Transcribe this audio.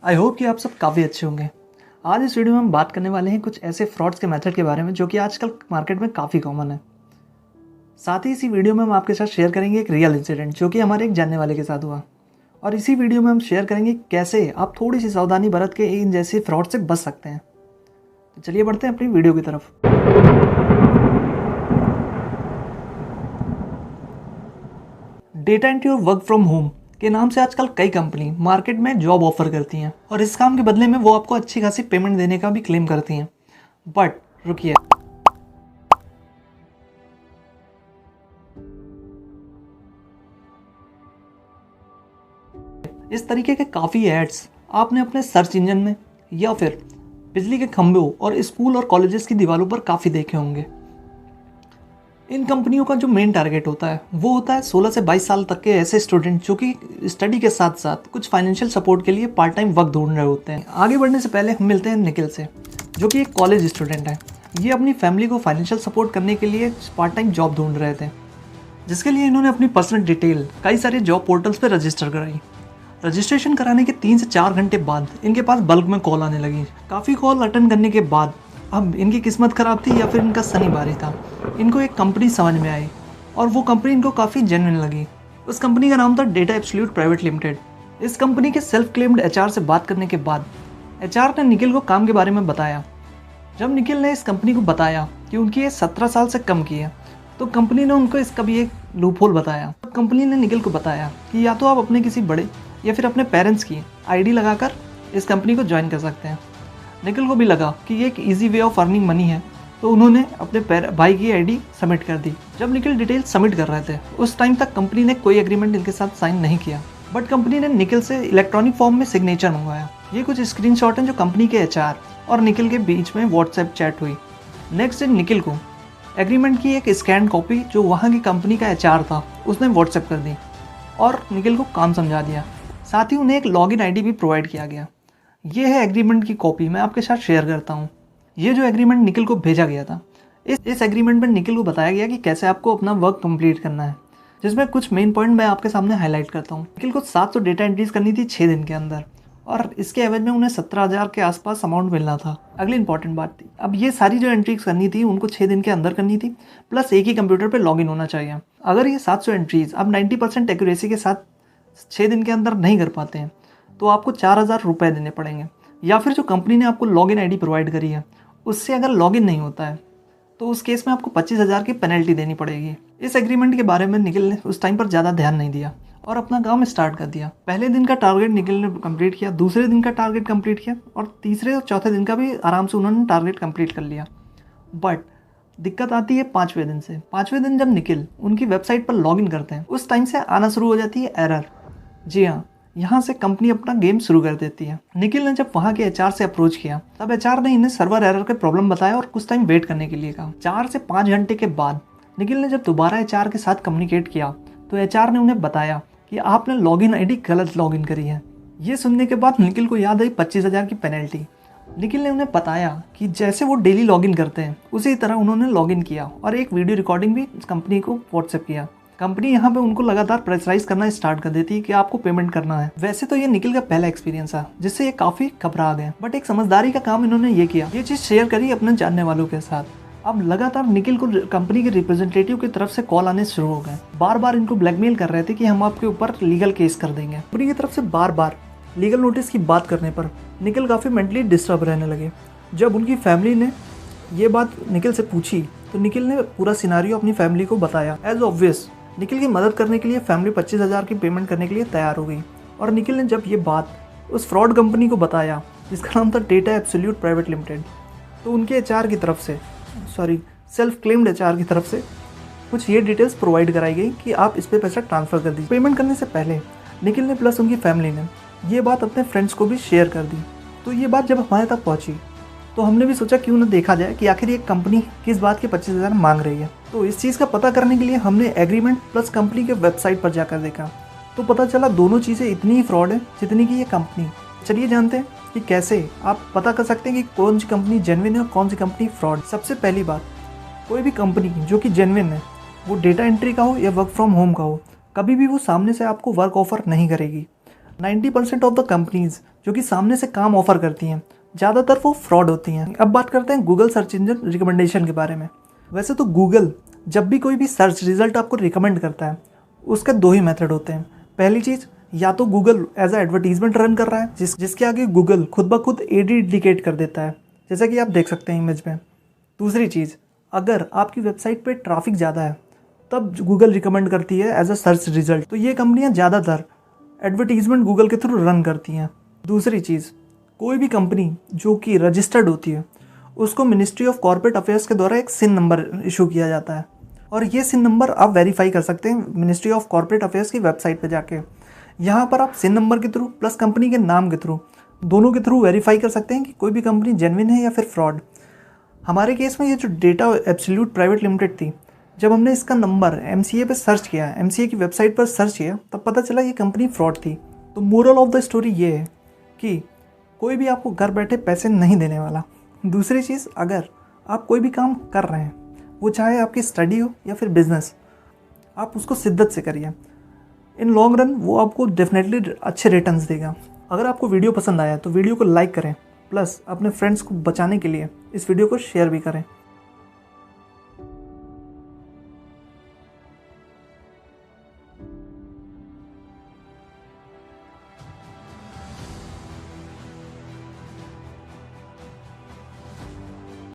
I hope कि आप सब काफ़ी अच्छे होंगे। आज इस वीडियो में हम बात करने वाले हैं कुछ ऐसे फ्रॉड्स के मेथड के बारे में जो कि आजकल मार्केट में काफ़ी कॉमन है। साथ ही इसी वीडियो में हम आपके साथ शेयर करेंगे एक रियल इंसिडेंट जो कि हमारे एक जानने वाले के साथ हुआ। और इसी वीडियो में हम शेयर करेंगे कैसे आप थोड़ी सी सावधानी बरत के इन जैसे फ्रॉड से बच सकते हैं। तो चलिए बढ़ते हैं अपनी वीडियो की तरफ। डेटा एंट्री और वर्क फ्रॉम होम के नाम से आजकल कई कंपनी मार्केट में जॉब ऑफर करती हैं और इस काम के बदले में वो आपको अच्छी खासी पेमेंट देने का भी क्लेम करती हैं। बट रुकिए, इस तरीके के काफ़ी एड्स आपने अपने सर्च इंजन में या फिर बिजली के खंभों और स्कूल और कॉलेजेस की दीवारों पर काफ़ी देखे होंगे। इन कंपनियों का जो मेन टारगेट होता है वो होता है 16 से 22 साल तक के ऐसे स्टूडेंट जो कि स्टडी के साथ साथ कुछ फाइनेंशियल सपोर्ट के लिए पार्ट टाइम वर्क ढूंढ रहे होते हैं। आगे बढ़ने से पहले हम मिलते हैं निखिल से, जो कि एक कॉलेज स्टूडेंट है। ये अपनी फैमिली को फाइनेंशियल सपोर्ट करने के लिए पार्ट टाइम जॉब ढूंढ रहे थे, जिसके लिए इन्होंने अपनी पर्सनल डिटेल कई सारे जॉब पोर्टल्स पर रजिस्टर कराई। रजिस्ट्रेशन कराने के 3 से 4 घंटे बाद इनके पास बल्क में कॉल आने लगी। काफ़ी कॉल अटेंड करने के बाद अब इनकी किस्मत ख़राब थी या फिर इनका सनी बारी था, इनको एक कंपनी समझ में आई और वो कंपनी इनको काफ़ी जेन्युइन लगी। उस कंपनी का नाम था डेटा एब्सोल्यूट प्राइवेट लिमिटेड। इस कंपनी के सेल्फ क्लेम्ड एचआर से बात करने के बाद एचआर ने निखिल को काम के बारे में बताया। जब निखिल ने इस कंपनी को बताया कि उनकी एज 17 साल से कम की है, तो कंपनी ने उनको इसका भी एक लूपहोल बताया। कंपनी ने निखिल को बताया कि या तो आप अपने किसी बड़े या फिर अपने पेरेंट्स की आईडी लगाकर इस कंपनी को ज्वाइन कर सकते हैं। निखिल को भी लगा कि ये एक easy way of earning money है, तो उन्होंने अपने भाई की आईडी सबमिट कर दी। जब निखिल डिटेल सबमिट कर रहे थे उस टाइम तक कंपनी ने कोई एग्रीमेंट इनके साथ साइन नहीं किया, बट कंपनी ने निखिल से इलेक्ट्रॉनिक फॉर्म में सिग्नेचर मंगवाया। ये कुछ स्क्रीनशॉट हैं जो कंपनी के एचआर और निखिल के बीच में व्हाट्सएप चैट हुई। नेक्स्ट डे निखिल को एग्रीमेंट की एक स्कैन कॉपी जो वहाँ की कंपनी का एचआर था उसने व्हाट्सएप कर दी और निखिल को काम समझा दिया। साथ ही उन्हें एक लॉगिन आईडी भी प्रोवाइड किया गया। ये है एग्रीमेंट की कॉपी, मैं आपके साथ शेयर करता हूँ। ये जो एग्रीमेंट निखिल को भेजा गया था, इस एग्रीमेंट में निखिल को बताया गया कि कैसे आपको अपना वर्क कंप्लीट करना है, जिसमें कुछ मेन पॉइंट मैं आपके सामने हाईलाइट करता हूँ। निखिल को 700 डेटा एंट्रीज करनी थी 6 दिन के अंदर और इसके एवज में उन्हें 17,000 के आसपास अमाउंट मिलना था। अगली इंपॉर्टेंट बात थी, अब ये सारी जो एंट्रीज करनी थी उनको 6 दिन के अंदर करनी थी, प्लस एक ही कंप्यूटर पर लॉगिन होना चाहिए। अगर ये 700 एंट्रीज आप 90% एक्यूरेसी के साथ 6 दिन के अंदर नहीं कर पाते हैं तो आपको 4,000 रुपये देने पड़ेंगे, या फिर जो कंपनी ने आपको लॉगिन आईडी प्रोवाइड करी है उससे अगर लॉगिन नहीं होता है तो उस केस में आपको 25,000 की पेनल्टी देनी पड़ेगी। इस एग्रीमेंट के बारे में निखिल ने उस टाइम पर ज़्यादा ध्यान नहीं दिया और अपना काम स्टार्ट कर दिया। पहले दिन का टारगेट निखिल ने कंप्लीट किया, दूसरे दिन का टारगेट कंप्लीट किया और तीसरे और चौथे दिन का भी आराम से उन्होंने टारगेट कंप्लीट कर लिया। बट दिक्कत आती है 5वें दिन से। 5वें दिन जब निखिल उनकी वेबसाइट पर लॉगिन करते हैं उस टाइम से आना शुरू हो जाती है एरर। जी हाँ, यहाँ से कंपनी अपना गेम शुरू कर देती है। निखिल ने जब वहाँ के एचआर से अप्रोच किया तब एचआर ने इन्हें सर्वर एरर के प्रॉब्लम बताया और कुछ टाइम वेट करने के लिए कहा। 4 से 5 घंटे के बाद निखिल ने जब दोबारा एचआर के साथ कम्युनिकेट किया तो एचआर ने उन्हें बताया कि आपने लॉगिन आईडी गलत लॉगिन करी है। ये सुनने के बाद निखिल को याद आई 25,000 की पेनल्टी। निखिल ने उन्हें बताया कि जैसे वो डेली लॉगिन करते हैं उसी तरह उन्होंने लॉगिन किया और एक वीडियो रिकॉर्डिंग भी कंपनी को व्हाट्सएप किया। कंपनी यहाँ पे उनको लगातार प्रेशराइज करना स्टार्ट कर देती है कि आपको पेमेंट करना है। वैसे तो ये निखिल का पहला एक्सपीरियंस था जिससे ये काफ़ी घबरा गए, बट एक समझदारी का काम इन्होंने ये किया, ये चीज़ शेयर करी अपने जानने वालों के साथ। अब लगातार निखिल को कंपनी के रिप्रेजेंटेटिव की तरफ से कॉल आने शुरू हो गए। बार बार इनको ब्लैकमेल कर रहे थे कि हम आपके ऊपर लीगल केस कर देंगे। कंपनी की तरफ से बार बार लीगल नोटिस की बात करने पर निखिल काफ़ी मेंटली डिस्टर्ब रहने लगे। जब उनकी फैमिली ने ये बात निखिल से पूछी तो निखिल ने पूरा सिनारियो अपनी फैमिली को बताया। एज ऑब्वियस निखिल की मदद करने के लिए फैमिली 25,000 की पेमेंट करने के लिए तैयार हो गई और निखिल ने जब ये बात उस फ्रॉड कंपनी को बताया जिसका नाम था डेटा एब्सोल्यूट प्राइवेट लिमिटेड, तो उनके एचआर की तरफ से सेल्फ क्लेम्ड एचआर की तरफ से कुछ ये डिटेल्स प्रोवाइड कराई गई कि आप इस पर पैसा ट्रांसफ़र कर दीजिए। पेमेंट करने से पहले निखिल ने प्लस उनकी फैमिली ने ये बात अपने फ्रेंड्स को भी शेयर कर दी। तो ये बात जब हमारे तक पहुँची तो हमने भी सोचा क्यों ना देखा जाए कि आखिर ये कंपनी किस बात के 25,000 मांग रही है। तो इस चीज़ का पता करने के लिए हमने एग्रीमेंट प्लस कंपनी के वेबसाइट पर जाकर देखा तो पता चला दोनों चीज़ें इतनी ही फ्रॉड है जितनी की ये कंपनी। चलिए जानते हैं कि कैसे आप पता कर सकते हैं कि कौन सी कंपनी जेन्युइन है और कौन सी कंपनी फ्रॉड। सबसे पहली बात, कोई भी कंपनी जो कि जेन्युइन है वो डेटा एंट्री का हो या वर्क फ्रॉम होम का हो, कभी भी वो सामने से आपको वर्क ऑफर नहीं करेगी। 90% ऑफ द कंपनीज जो कि सामने से काम ऑफर करती हैं, ज़्यादातर वो फ्रॉड होती हैं। अब बात करते हैं गूगल सर्च इंजन रिकमेंडेशन के बारे में। वैसे तो गूगल जब भी कोई भी सर्च रिजल्ट आपको रिकमेंड करता है, उसके दो ही मेथड होते हैं। पहली चीज़, या तो Google as a advertisement run कर रहा है जिसके आगे गूगल खुद ब खुद एड इंडिकेट कर देता है, जैसा कि आप देख सकते हैं इमेज में। दूसरी चीज़, अगर आपकी वेबसाइट पे ट्रैफिक ज़्यादा है तब गूगल रिकमेंड करती है एज अ सर्च रिजल्ट। तो ये कंपनियां ज़्यादातर एडवर्टीजमेंट गूगल के थ्रू रन करती हैं। दूसरी चीज़, कोई भी कंपनी जो कि रजिस्टर्ड होती है उसको मिनिस्ट्री ऑफ कॉर्पोरेट अफेयर्स के द्वारा एक सिन नंबर इशू किया जाता है, और ये सिन नंबर आप वेरीफाई कर सकते हैं मिनिस्ट्री ऑफ कॉर्पोरेट अफेयर्स की वेबसाइट पर जाके। यहाँ पर आप सिन नंबर के थ्रू प्लस कंपनी के नाम के थ्रू, दोनों के थ्रू वेरीफाई कर सकते हैं कि कोई भी कंपनी जेन्युइन है या फिर फ्रॉड। हमारे केस में ये जो डेटा एब्सोल्यूट प्राइवेट लिमिटेड थी, जब हमने इसका नंबर MCA पे सर्च किया, MCA की वेबसाइट पर सर्च किया, तब पता चला ये कंपनी फ्रॉड थी। तो मोरल ऑफ द स्टोरी ये है कि कोई भी आपको घर बैठे पैसे नहीं देने वाला। दूसरी चीज़, अगर आप कोई भी काम कर रहे हैं, वो चाहे आपकी स्टडी हो या फिर बिजनेस, आप उसको शिद्दत से करिए। इन लॉन्ग रन वो आपको डेफिनेटली अच्छे रिटर्न्स देगा। अगर आपको वीडियो पसंद आया तो वीडियो को लाइक करें, प्लस अपने फ्रेंड्स को बचाने के लिए इस वीडियो को शेयर भी करें।